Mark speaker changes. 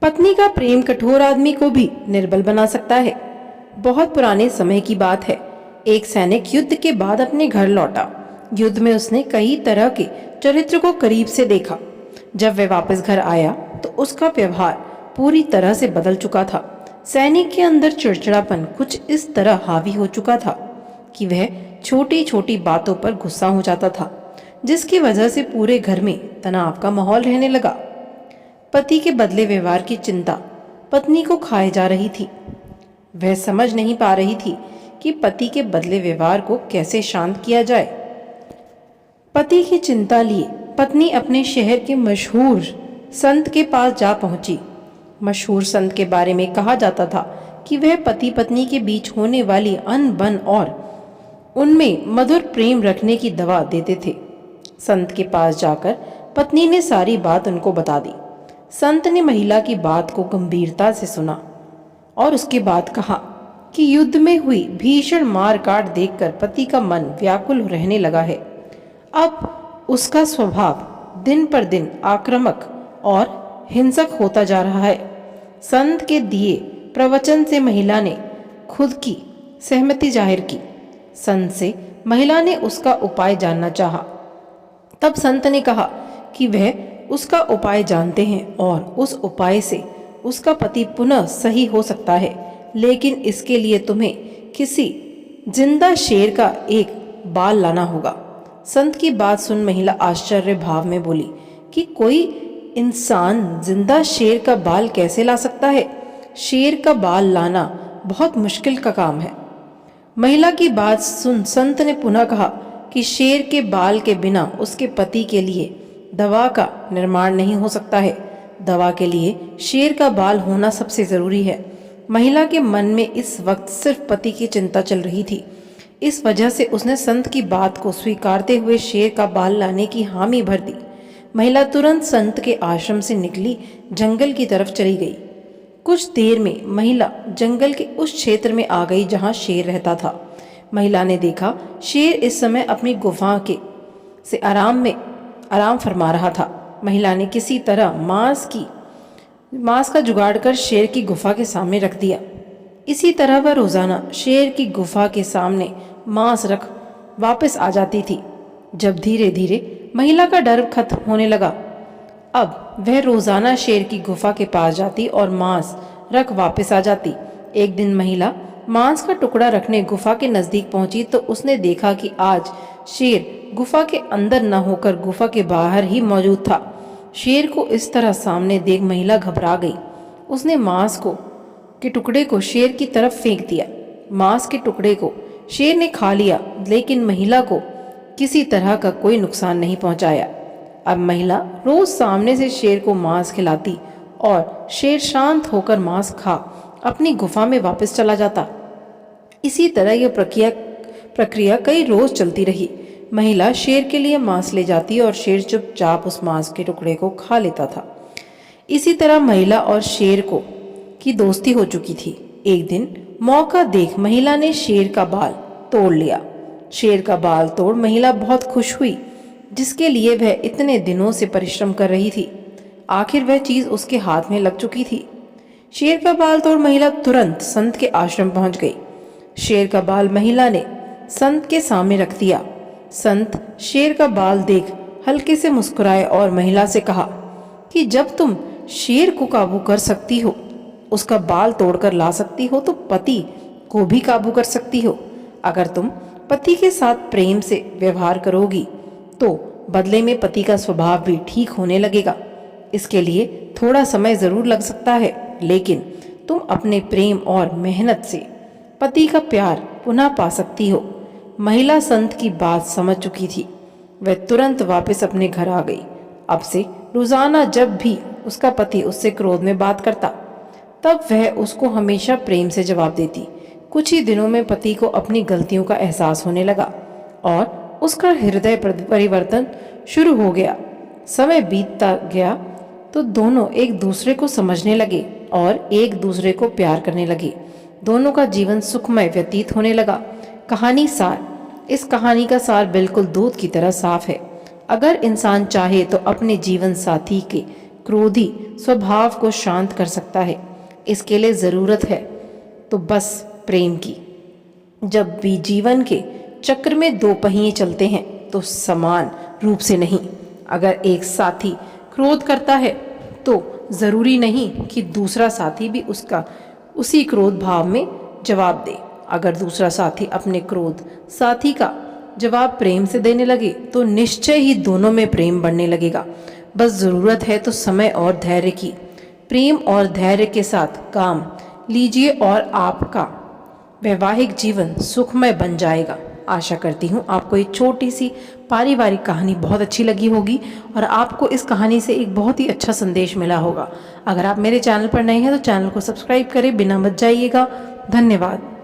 Speaker 1: पत्नी का प्रेम कठोर आदमी को भी निर्बल बना सकता है। बहुत पुराने समय की बात है। एक सैनिक युद्ध के बाद अपने घर लौटा। युद्ध में उसने कई तरह के चरित्र को करीब से देखा। जब वह वापस घर आया तो उसका व्यवहार पूरी तरह से बदल चुका था। सैनिक के अंदर चिड़चिड़ापन कुछ इस तरह हावी हो चुका था कि वह छोटी छोटी बातों पर गुस्सा हो जाता था, जिसकी वजह से पूरे घर में तनाव का माहौल रहने लगा। पति के बदले व्यवहार की चिंता पत्नी को खाए जा रही थी। वह समझ नहीं पा रही थी कि पति के बदले व्यवहार को कैसे शांत किया जाए। पति की चिंता लिए पत्नी अपने शहर के मशहूर संत के पास जा पहुंची। मशहूर संत के बारे में कहा जाता था कि वह पति पत्नी के बीच होने वाली अनबन और उनमें मधुर प्रेम रखने की दवा देते थे। संत के पास जाकर पत्नी ने सारी बात उनको बता दी। संत ने महिला की बात को गंभीरता से सुना और उसके बाद कहा कि युद्ध में हुई भीषण मार काट देखकर पति का मन व्याकुल रहने लगा है। अब उसका स्वभाव दिन पर दिन आक्रामक और हिंसक होता जा रहा है। संत के दिए प्रवचन से महिला ने खुद की सहमति जाहिर की। संत से महिला ने उसका उपाय जानना चाहा। तब संत ने कहा कि वह उसका उपाय जानते हैं और उस उपाय से उसका पति पुनः सही हो सकता है, लेकिन इसके लिए तुम्हें किसी जिंदा शेर का एक बाल लाना होगा। संत की बात सुन महिला आश्चर्य भाव में बोली कि कोई इंसान जिंदा शेर का बाल कैसे ला सकता है? शेर का बाल लाना बहुत मुश्किल का काम है। महिला की बात सुन संत ने पुनः कहा कि शेर के बाल के बिना उसके पति के लिए दवा का निर्माण नहीं हो सकता है। दवा के लिए शेर का बाल होना सबसे जरूरी है। महिला के मन में इस वक्त सिर्फ पति की चिंता चल रही थी। इस वजह से उसने संत की बात को स्वीकारते हुए शेर का बाल लाने की हामी भर दी। महिला तुरंत संत के आश्रम से निकली जंगल की तरफ चली गई। कुछ देर में महिला जंगल के उस क्षेत्र में आ गई जहां शेर रहता था। महिला ने देखा शेर इस समय अपनी गुफा के से आराम फरमा रहा था। महिला ने किसी तरह मांस का जुगाड़ कर शेर की गुफा के सामने रख दिया। इसी तरह वह रोजाना शेर की गुफा के सामने मांस रख वापस आ जाती थी। जब धीरे धीरे महिला का डर खत्म होने लगा, अब वह रोजाना शेर की गुफा के पास जाती और मांस रख वापस आ जाती। एक दिन महिला मांस का टुकड़ा रखने गुफा के नजदीक पहुंची तो उसने देखा कि आज शेर गुफा के अंदर न होकर गुफा के बाहर ही मौजूद था। शेर को इस तरह सामने देख महिला घबरा गई। उसने मांस के टुकड़े को शेर की तरफ फेंक दिया। मांस के टुकड़े को शेर ने खा लिया, लेकिन महिला को किसी तरह का कोई नुकसान नहीं पहुंचाया। अब महिला रोज सामने से शेर को मांस खिलाती और शेर शांत होकर मांस खा अपनी गुफा में वापस चला जाता। इसी तरह यह प्रक्रिया कई रोज चलती रही। महिला शेर के लिए मांस ले जाती और शेर चुपचाप उस मांस के टुकड़े को खा लेता था। इसी तरह महिला और शेर की दोस्ती हो चुकी थी। एक दिन मौका देख महिला ने शेर का बाल तोड़ लिया। शेर का बाल तोड़ महिला बहुत खुश हुई, जिसके लिए वह इतने दिनों से परिश्रम कर रही थी। आखिर वह चीज उसके हाथ में लग चुकी थी। शेर का बाल तोड़ महिला तुरंत संत के आश्रम पहुंच गई। शेर का बाल महिला ने संत के सामने रख दिया। संत शेर का बाल देख हल्के से मुस्कुराए और महिला से कहा कि जब तुम शेर को काबू कर सकती हो, उसका बाल तोड़कर ला सकती हो, तो पति को भी काबू कर सकती हो। अगर तुम पति के साथ प्रेम से व्यवहार करोगी तो बदले में पति का स्वभाव भी ठीक होने लगेगा। इसके लिए थोड़ा समय जरूर लग सकता है, लेकिन तुम अपने प्रेम और मेहनत से पति का प्यार पुनः पा सकती हो। महिला संत की बात समझ चुकी थी। वह तुरंत वापस अपने घर आ गई। अब से रोजाना जब भी उसका पति उससे क्रोध में बात करता, तब वह उसको हमेशा प्रेम से जवाब देती। कुछ ही दिनों में पति को अपनी गलतियों का एहसास होने लगा और उसका हृदय परिवर्तन शुरू हो गया। समय बीतता गया तो दोनों एक दूसरे को समझने लगे और एक दूसरे को प्यार करने लगे। दोनों का जीवन सुखमय व्यतीत होने लगा। कहानी सार। इस कहानी का सार बिल्कुल दूध की तरह साफ है। अगर इंसान चाहे तो अपने जीवन साथी के क्रोधी स्वभाव को शांत कर सकता है। इसके लिए ज़रूरत है तो बस प्रेम की। जब भी जीवन के चक्र में दो पहिए चलते हैं तो समान रूप से नहीं। अगर एक साथी क्रोध करता है तो ज़रूरी नहीं कि दूसरा साथी भी उसका उसी क्रोध भाव में जवाब दे। अगर दूसरा साथी अपने क्रोध साथी का जवाब प्रेम से देने लगे तो निश्चय ही दोनों में प्रेम बढ़ने लगेगा। बस ज़रूरत है तो समय और धैर्य की। प्रेम और धैर्य के साथ काम लीजिए और आपका वैवाहिक जीवन सुखमय बन जाएगा। आशा करती हूँ आपको ये छोटी सी पारिवारिक कहानी बहुत अच्छी लगी होगी और आपको इस कहानी से एक बहुत ही अच्छा संदेश मिला होगा। अगर आप मेरे चैनल पर नए हैं तो चैनल को सब्सक्राइब करें, बिना मत जाइएगा। धन्यवाद।